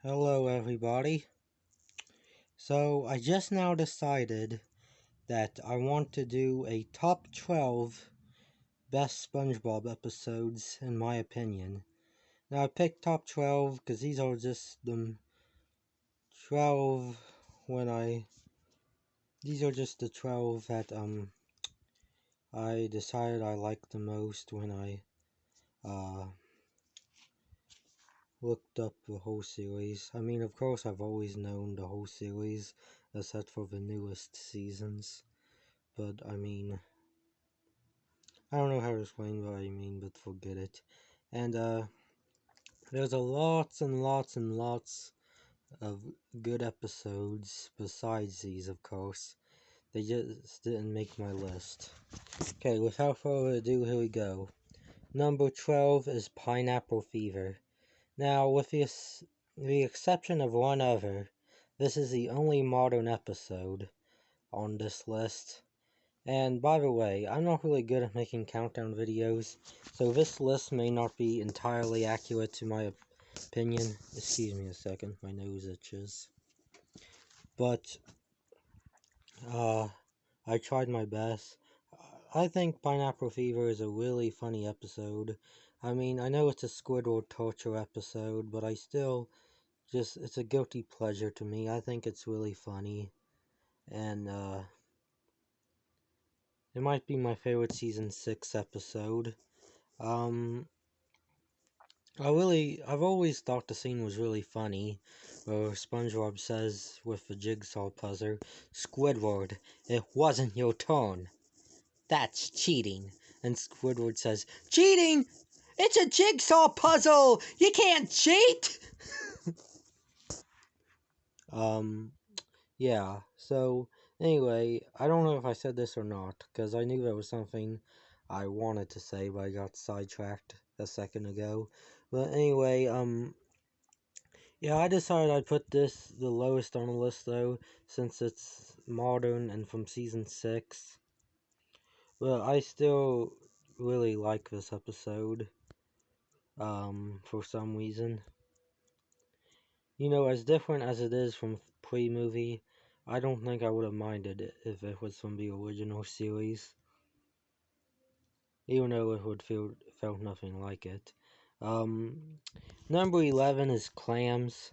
Hello everybody. So I just now decided that I want to do a top 12 best SpongeBob episodes in my opinion. Now I picked top 12 because these are just the 12 when I... These are just the 12 that I decided I liked the most when I looked up the whole series. I mean, of course I've always known the whole series except for the newest seasons. But I mean, I don't know how to explain what I mean, but forget it. And there's lots and lots and lots of good episodes besides these, of course. They just didn't make my list. Okay, without further ado, here we go. Number 12 is Pineapple Fever. Now, with the exception of one other, this is the only modern episode on this list. And by the way, I'm not really good at making countdown videos, so this list may not be entirely accurate to my opinion. Excuse me a second, my nose itches. But, I tried my best. I think Pineapple Fever is a really funny episode. I mean, I know it's a Squidward torture episode, but I still it's a guilty pleasure to me. I think it's really funny. And, it might be my favorite season 6 episode. I've always thought the scene was really funny, where SpongeBob says with the jigsaw puzzle, "Squidward, it wasn't your turn. That's cheating." And Squidward says, "Cheating? It's a jigsaw puzzle! You can't cheat!" Yeah, so, anyway, I don't know if I said this or not, because I knew there was something I wanted to say, but I got sidetracked a second ago. But anyway, yeah, I decided I'd put this the lowest on the list, though, since it's modern and from season 6. But I still really like this episode, for some reason. You know, as different as it is from pre-movie, I don't think I would have minded it if it was from the original series. Even though it would felt nothing like it. Number 11 is Clams.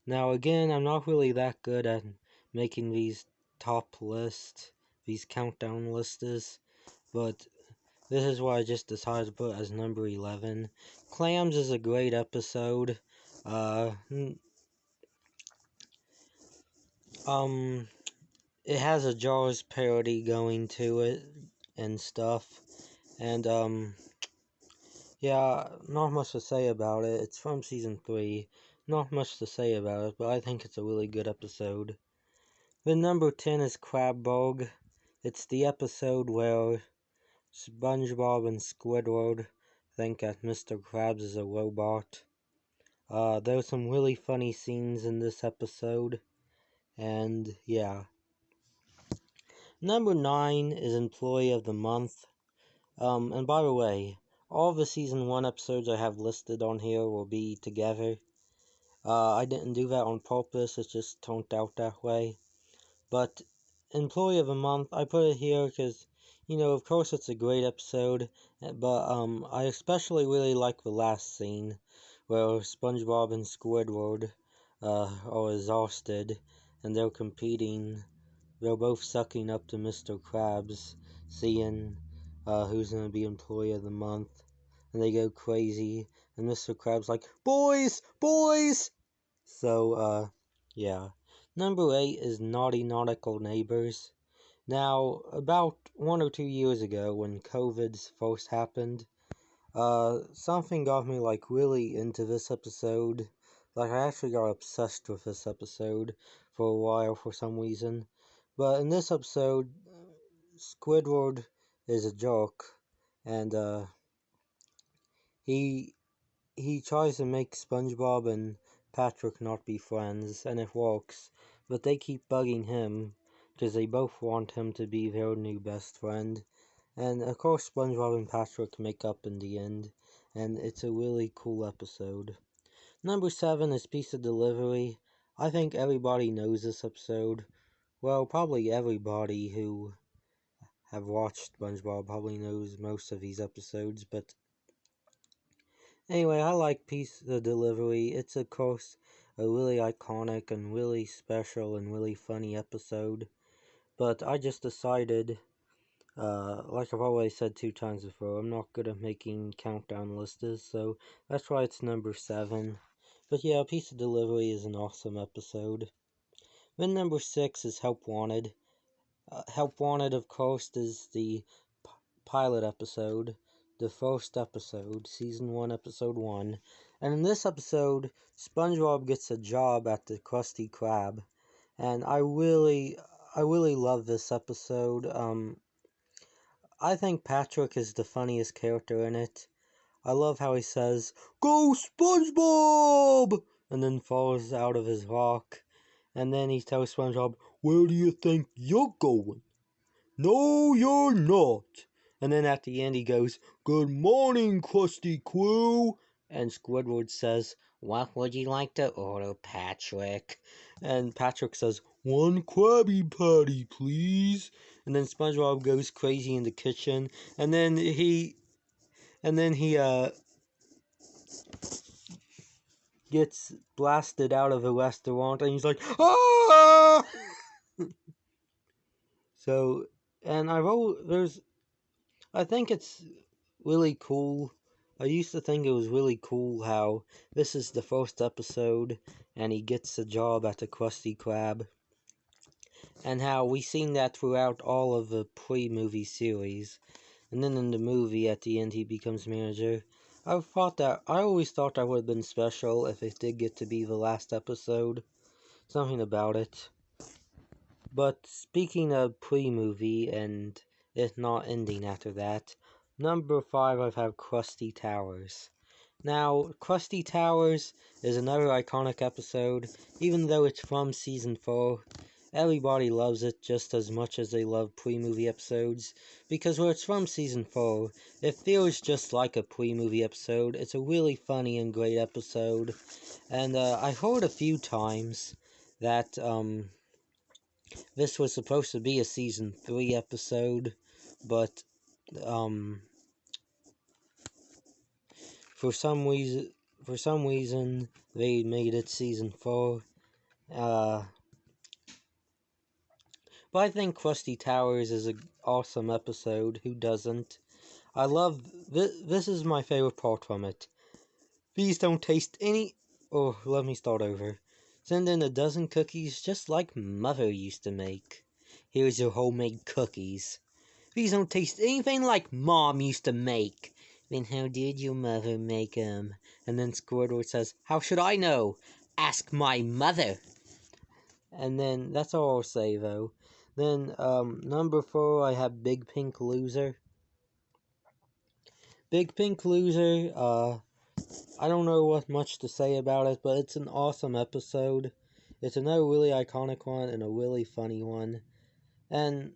Now again, I'm not really that good at making these top lists, these countdown lists, but this is what I just decided to put as number 11. Clams is a great episode. It has a Jaws parody going to it and stuff. And, yeah, not much to say about it. It's from season 3. Not much to say about it, but I think it's a really good episode. The number 10 is Crab Bog. It's the episode where SpongeBob and Squidward think that Mr. Krabs is a robot. There's some really funny scenes in this episode. And, yeah. Number 9 is Employee of the Month. And by the way, all the season 1 episodes I have listed on here will be together. I didn't do that on purpose, it just turned out that way. But Employee of the Month, I put it here because, you know, of course it's a great episode, but I especially really like the last scene, where SpongeBob and Squidward are exhausted, and they're competing. They're both sucking up to Mr. Krabs, seeing who's going to be Employee of the Month. And they go crazy. And Mr. Krabs like, "Boys! Boys!" So, yeah. Number 8 is Naughty Nautical Neighbors. Now, about 1 or 2 years ago, when COVID first happened, something got me, like, really into this episode. Like, I actually got obsessed with this episode for a while for some reason. But in this episode, Squidward is a jerk, and he tries to make SpongeBob and Patrick not be friends, and it works. But they keep bugging him because they both want him to be their new best friend. And of course, SpongeBob and Patrick make up in the end, and it's a really cool episode. Number 7 is Piece of Delivery. I think everybody knows this episode. Well, probably everybody who have watched SpongeBob probably knows most of these episodes, but anyway, I like Piece of Delivery. It's, of course, a really iconic and really special and really funny episode. But I just decided, like I've always said 2 times before, I'm not good at making countdown lists, so that's why it's number 7. But yeah, Piece of Delivery is an awesome episode. Then number 6 is Help Wanted. Help Wanted, of course, is the pilot episode, the first episode, season 1, episode 1. And in this episode, SpongeBob gets a job at the Krusty Krab. And I really love this episode. I think Patrick is the funniest character in it. I love how he says, "Go SpongeBob!" and then falls out of his rock. And then he tells SpongeBob, "Where do you think you're going?" "No, you're not." And then at the end he goes, "Good morning, Krusty Crew." And Squidward says, "What would you like to order, Patrick?" And Patrick says, "One Krabby Patty, please." And then SpongeBob goes crazy in the kitchen. And then he gets blasted out of the restaurant. And he's like, "Ah!" So, and I think it's really cool. I used to think it was really cool how this is the first episode and he gets a job at the Krusty Krab, and how we seen that throughout all of the pre-movie series, and then in the movie at the end he becomes manager. I always thought that would have been special if it did get to be the last episode. Something about it. But speaking of pre-movie and it not ending after that, number 5 I have Krusty Towers. Now, Krusty Towers is another iconic episode, even though it's from season 4. Everybody loves it just as much as they love pre-movie episodes, because where it's from season 4, it feels just like a pre-movie episode. It's a really funny and great episode, and I heard a few times that this was supposed to be a season 3 episode, but for some reason they made it season 4. But I think Krusty Towers is an awesome episode. Who doesn't? I love this is my favorite part from it. These don't taste any. Oh, let me start over. Send in a dozen cookies just like Mother used to make. Here's your homemade cookies. These don't taste anything like Mom used to make. Then how did your mother make 'em? And then Squidward says, "How should I know? Ask my mother." And then, that's all I'll say, though. Then, number 4, I have Big Pink Loser. Big Pink Loser, I don't know what much to say about it, but it's an awesome episode. It's another really iconic one and a really funny one. And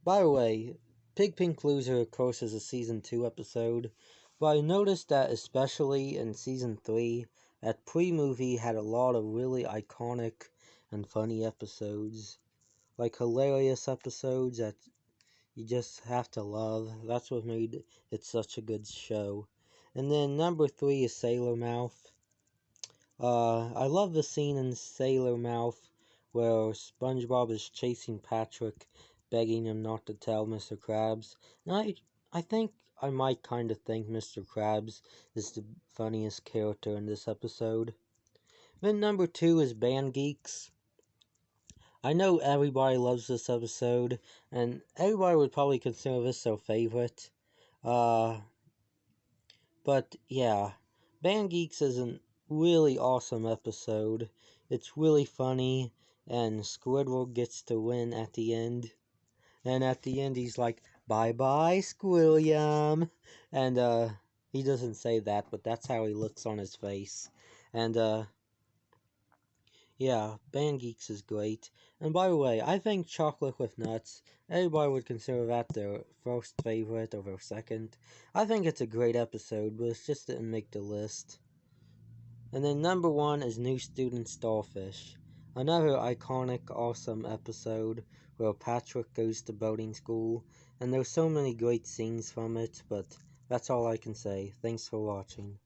by the way, Big Pink Loser, of course, is a season 2 episode, but I noticed that especially in season 3, that pre-movie had a lot of really iconic and funny episodes, like hilarious episodes that you just have to love. That's what made it such a good show. And then number 3 is Sailor Mouth. I love the scene in Sailor Mouth where SpongeBob is chasing Patrick, begging him not to tell Mr. Krabs. And I think I might kind of think Mr. Krabs is the funniest character in this episode. Then number 2 is Band Geeks. I know everybody loves this episode, and everybody would probably consider this their favorite. But yeah, Band Geeks is a really awesome episode. It's really funny, and Squidward gets to win at the end. And at the end, he's like, "Bye bye, Squilliam." And he doesn't say that, but that's how he looks on his face. And yeah, Band Geeks is great. And by the way, I think Chocolate with Nuts, everybody would consider that their first favorite or their second. I think it's a great episode, but it just didn't make the list. And then number 1 is New Student Starfish. Another iconic, awesome episode where Patrick goes to boating school, and there's so many great scenes from it, but that's all I can say. Thanks for watching.